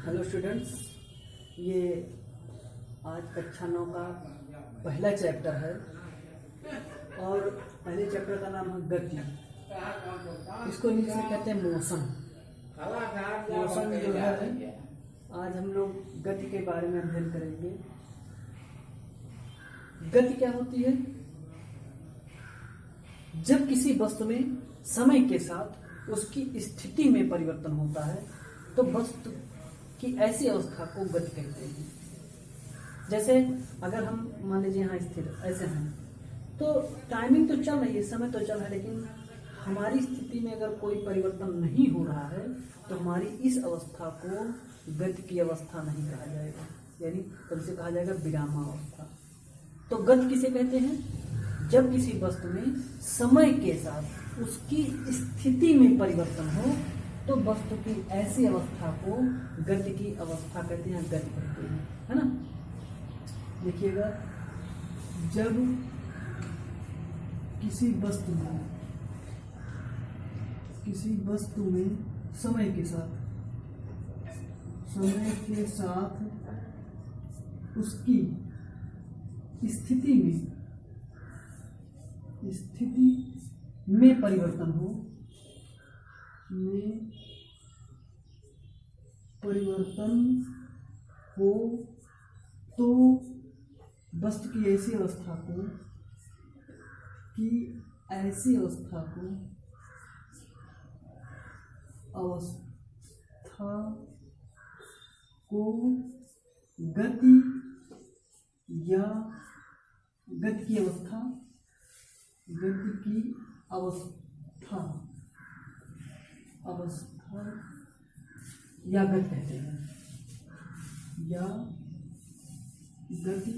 Hello students, ये आज कक्षा 9 का पहला चैप्टर है और पहले चैप्टर का नाम है गति। इसको इंग्लिश में कहते हैं मोशन। मोशन जो है, आज हम लोग गति के बारे में अध्ययन करेंगे। गति क्या होती है? जब किसी वस्तु में समय के साथ उसकी स्थिति में परिवर्तन होता है तो वस्तु कि ऐसी अवस्था को गति कहते हैं। जैसे अगर हम मान लीजिए यहाँ स्थिर ऐसे हैं तो टाइमिंग तो चल रही है, समय तो चल रहा है, लेकिन हमारी स्थिति में अगर कोई परिवर्तन नहीं हो रहा है तो हमारी इस अवस्था को गति की अवस्था नहीं कहा जाएगा, यानी तब से कहा जाएगा विरामावस्था। तो गति किसे कहते हैं? जब किसी वस्तु में समय के साथ उसकी स्थिति में परिवर्तन हो तो वस्तु की ऐसी अवस्था को गति की अवस्था कहते हैं, गति कहते हैं, है ना। देखिएगा, जब किसी वस्तु में समय के साथ उसकी स्थिति में परिवर्तन हो तो वस्तु की ऐसी अवस्था को गति या गति की अवस्था या गति कहते हैं, या गति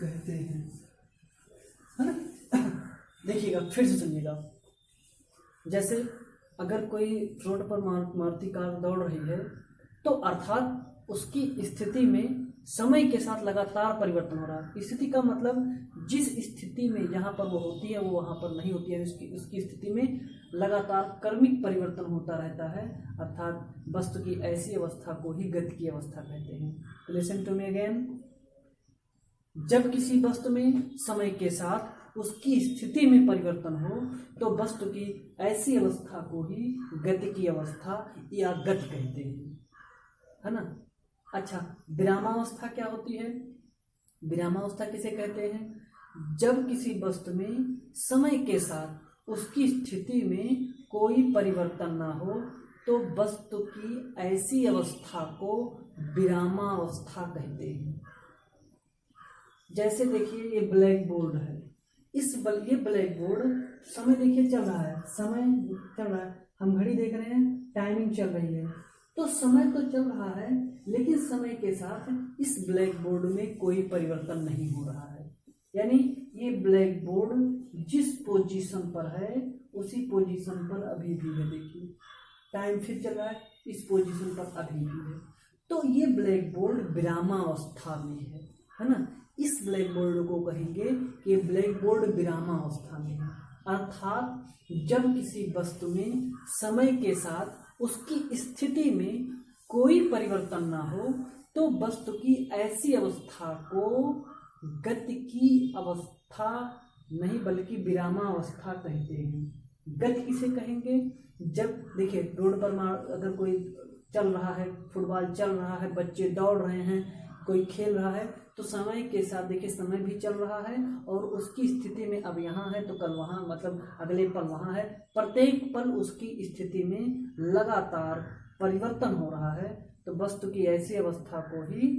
कहते हैं, है ना। देखिएगा, फिर से सुनिएगा। जैसे अगर कोई रोड पर मारुति कार दौड़ रही है तो अर्थात उसकी स्थिति में समय के साथ लगातार परिवर्तन हो रहा है। स्थिति का मतलब जिस स्थिति में जहाँ पर वो होती है वो वहाँ पर नहीं होती है, उसकी स्थिति में लगातार क्रमिक परिवर्तन होता रहता है, अर्थात वस्तु की ऐसी अवस्था को ही गति की अवस्था कहते हैं। तो लिसन टू मी अगेन। जब किसी वस्तु में समय के साथ उसकी स्थिति में परिवर्तन हो तो वस्तु की ऐसी अवस्था को ही गति की अवस्था या गति कहते हैं, है ना। अच्छा, विरामावस्था क्या होती है? विरामावस्था किसे कहते हैं? जब किसी वस्तु में समय के साथ उसकी स्थिति में कोई परिवर्तन ना हो तो वस्तु की ऐसी अवस्था को विरामावस्था कहते हैं। जैसे देखिए, ये ब्लैक बोर्ड है, ये ब्लैक बोर्ड समय देखिए चल रहा है, हम घड़ी देख रहे हैं, टाइमिंग चल रही है, तो समय तो चल रहा है, लेकिन समय के साथ इस ब्लैक बोर्ड में कोई परिवर्तन नहीं हो रहा है। यानी ये ब्लैक बोर्ड जिस पोजीशन पर है उसी पोजीशन पर अभी भी है। देखिए, टाइम फिर चल रहा है, इस पोजीशन पर अभी भी है, तो ये ब्लैक बोर्ड विरामावस्था में है ना। इस ब्लैक बोर्ड को कहेंगे कि ब्लैक बोर्ड विरामावस्था में है। अर्थात जब किसी वस्तु में समय के साथ उसकी स्थिति में कोई परिवर्तन ना हो तो वस्तु की ऐसी अवस्था को गति की अवस्था नहीं बल्कि विरामावस्था कहते हैं। गति किसे कहेंगे? जब देखिए, रोड पर अगर कोई चल रहा है, फुटबॉल चल रहा है, बच्चे दौड़ रहे हैं, कोई खेल रहा है, तो समय के साथ देखिए समय भी चल रहा है और उसकी स्थिति में अब यहाँ है तो कल वहाँ, मतलब अगले पल वहाँ है। प्रत्येक पल उसकी स्थिति में लगातार परिवर्तन हो रहा है, तो वस्तु की ऐसी अवस्था को ही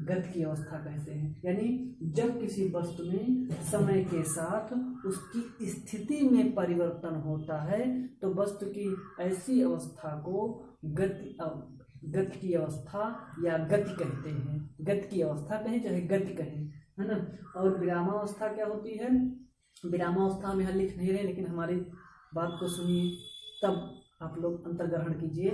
गति की अवस्था कहते हैं। यानी जब किसी वस्तु में समय के साथ उसकी स्थिति में परिवर्तन होता है तो वस्तु की ऐसी अवस्था को गति की अवस्था या गति कहते हैं। गति की अवस्था कहें चाहे गति कहें, है ना। और विरामावस्था क्या होती है? विरामावस्था में हम लिख नहीं रहे, लेकिन हमारी बात को सुनिए तब आप लोग अंतर्ग्रहण कीजिए।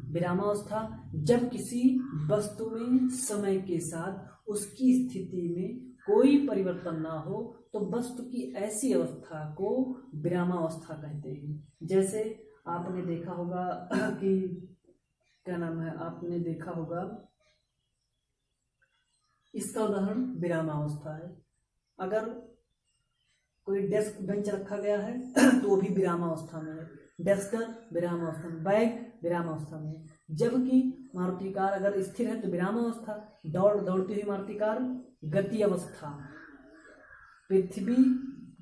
विरामावस्था, जब किसी वस्तु में समय के साथ उसकी स्थिति में कोई परिवर्तन ना हो तो वस्तु की ऐसी अवस्था को विरामावस्था कहते हैं। जैसे आपने देखा होगा कि क्या नाम है, आपने देखा होगा, इसका उदाहरण विरामावस्था है। अगर कोई डेस्क बेंच रखा गया है तो वो भी विरामावस्था में है, डेस्कर विरामावस्था में, बैग विरामावस्था में है। जबकि मारुति कार अगर स्थिर है तो विरामावस्था, दौड़ती हुई मारुति कार गति अवस्था, पृथ्वी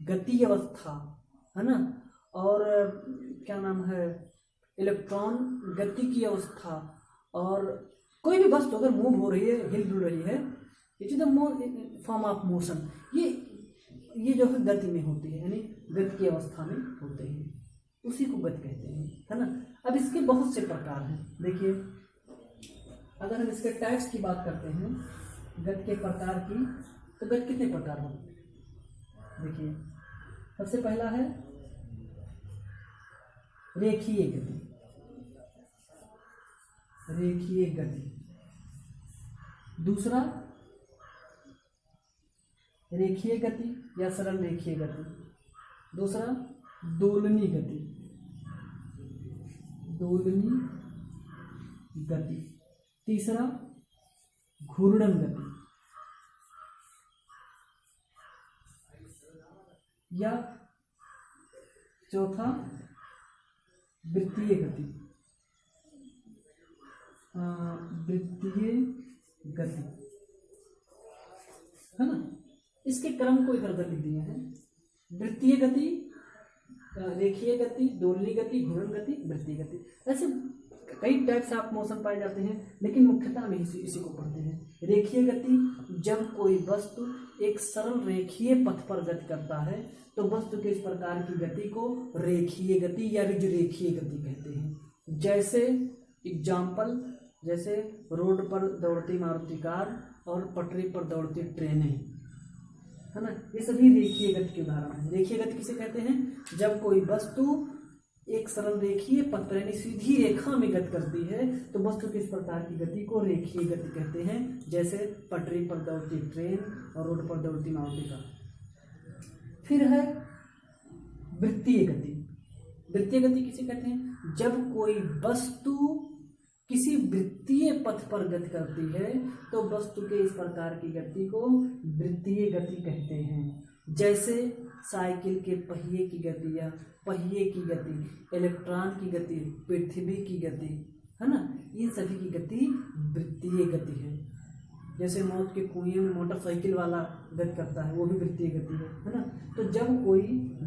गति अवस्था, है ना, और क्या नाम है, इलेक्ट्रॉन गति की अवस्था, और कोई भी वस्तु अगर मूव हो रही है, हिल डुल रही है, it is the form of motion, ये जो है गति में होती है, यानी गति की अवस्था में होते हैं, उसी को गति कहते हैं, है ना। अब इसके बहुत से प्रकार हैं। देखिए, अगर हम इसके टाइप्स की बात करते हैं गति के प्रकार की, तो गति कितने प्रकार होते हैं। देखिए, सबसे पहला है रेखीय गति, रेखीय गति। दूसरा रेखीय गति या सरल रेखीय गति। दूसरा दोलनी गति, दोलनी गति। तीसरा घूर्णन गति, या चौथा वृत्तीय गति, वृत्तीय गति, है ना। इसके क्रम को इधर उधर लिख दिए हैं, वृत्तीय गति, रेखीय गति, दोलनी गति, घूर्णन गति, वृत्तीय गति। ऐसे कई टाइप से आप मोशन पाए जाते हैं, लेकिन मुख्यतः हम इसी को पढ़ते हैं। रेखीय गति, जब कोई वस्तु एक सरल रेखीय पथ पर गति करता है तो वस्तु के इस प्रकार की गति को रेखीय गति या रिज रेखीय गति कहते हैं। जैसे एग्जाम्पल, जैसे रोड पर दौड़ती मारुति कार और पटरी पर दौड़ती ट्रेनें, है ना, ये सभी रेखीय गति के उदाहरण हैं। रेखीय गति किसे कहते हैं, जब कोई वस्तु एक सरल रेखीय पथ पर यानी सीधी रेखा में गति करती है तो वस्तु के इस प्रकार की गति को रेखीय गति कहते हैं। जैसे पटरी पर दौड़ती ट्रेन और रोड पर दौड़ती मारुति कार। फिर है वृत्तीय गति। वृत्तीय गति किसे कहते हैं, जब कोई वस्तु किसी वृत्तीय पथ पर गति करती है तो वस्तु के इस प्रकार की गति को वृत्तीय गति कहते हैं। जैसे साइकिल के पहिए की गति या पहिए की गति, इलेक्ट्रॉन की गति, पृथ्वी की गति, है ना, इन सभी की गति वृत्तीय गति है। जैसे मौत के कुएं में मोटरसाइकिल वाला गति करता है, वो भी वृत्तीय गति है ना। तो जब कोई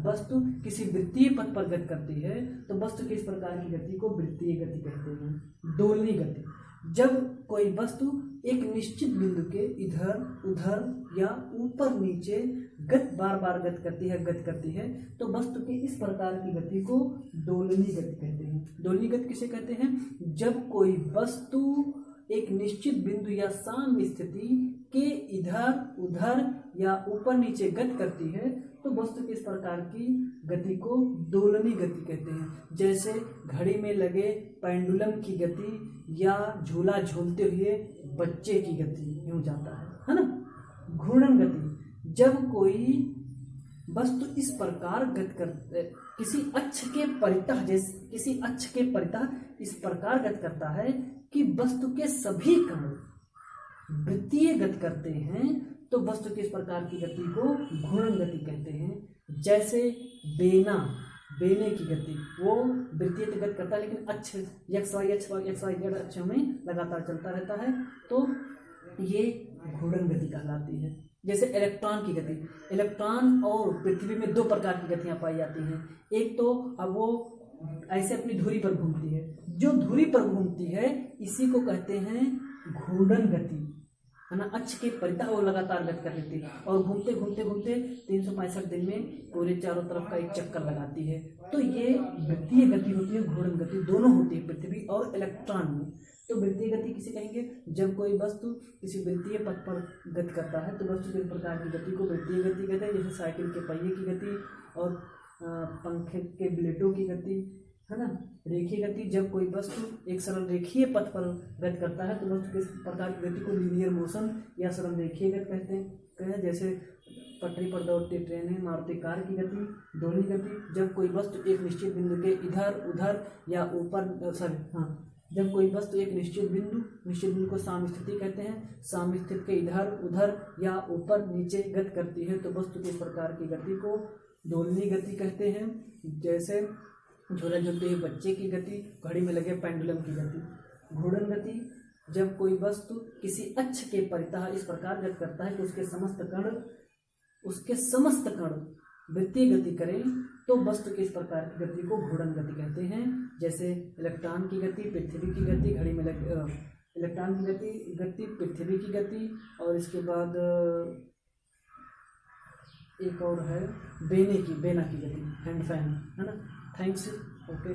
वस्तु किसी वृत्तीय पथ पर गति करती है तो वस्तु की इस प्रकार की गति को वृत्तीय गति कहते हैं। दोलनी गति, जब कोई वस्तु एक निश्चित बिंदु के इधर उधर या ऊपर नीचे बार बार गति करती है तो वस्तु की इस प्रकार की गति को दोलनी गति कहते हैं। दोलनी गति किसे कहते हैं, जब कोई वस्तु एक निश्चित बिंदु या साम्य स्थिति के इधर उधर या ऊपर नीचे गति करती है तो वस्तु की इस प्रकार की गति को दोलनी गति कहते हैं। जैसे घड़ी में लगे पेंडुलम की गति या झूला झूलते हुए बच्चे की गति यूं जाता है ना। घूर्णन गति, जब कोई वस्तु इस प्रकार गति करते किसी अक्ष के परितः, जैसे किसी अक्ष के परितः इस प्रकार गति करता है कि वस्तु के सभी कण वृत्तीय गति करते हैं तो वस्तु की इस प्रकार की गति को घूर्णन गति कहते हैं। जैसे बेने की गति, वो वृत्तीय गति करता है लेकिन अक्ष एक्स वाई जेड अक्षों में लगातार चलता रहता है तो ये घूर्णन गति कहलाती है। जैसे इलेक्ट्रॉन की गति, इलेक्ट्रॉन और पृथ्वी में दो प्रकार की गतियां पाई जाती हैं। एक तो अब वो ऐसे अपनी धुरी पर घूमती है, जो धुरी पर घूमती है इसी को कहते हैं घूर्णन गति, है ना। अक्ष के परितः वो लगातार गति कर लेती है और घूमते घूमते घूमते 365 दिन में पूरे चारों तरफ का एक चक्कर लगाती है। तो ये वृत्तीय गति होती है, घूर्णन गति दोनों होती है पृथ्वी और इलेक्ट्रॉन में। तो वृत्तीय गति किसे कहेंगे, जब कोई वस्तु किसी वृत्तीय पथ पर गति करता है तो वस्तु के प्रकार की गति को वृत्तीय गति कहते हैं। जैसे साइकिल के पहिए की गति और पंखे के ब्लेडों की गति, है ना। रेखीय गति, जब कोई वस्तु एक सरल रेखीय पथ पर गति करता है तो वस्तु के प्रकार की गति को लीनियर मोशन या सरल रेखीय गति कहते हैं। जैसे पटरी पर दौड़ती ट्रेन है, मारुति कार की गति दोलनी गति, जब कोई वस्तु एक निश्चित बिंदु के इधर उधर या ऊपर जब कोई वस्तु एक निश्चित बिंदु को सामस्थिति कहते हैं, सामस्थिति के इधर उधर या ऊपर नीचे गति करती है तो वस्तु के इस प्रकार की गति को दोलनी गति कहते हैं। जैसे झूला झूलते हुए बच्चे की गति, घड़ी में लगे पेंडुलम की गति। घूर्णन गति, जब कोई वस्तु किसी अक्ष के परितः इस प्रकार गति करता है कि उसके समस्त कण वृत्तीय गति करें तो वस्तु के इस प्रकार की गति को घूर्णन गति कहते हैं। जैसे इलेक्ट्रॉन की गति, पृथ्वी की गति, घड़ी में इलेक्ट्रॉन की गति, पृथ्वी की गति, और इसके बाद एक और है बेना की गति, हैंड फैन, है ना। Thanks, okay.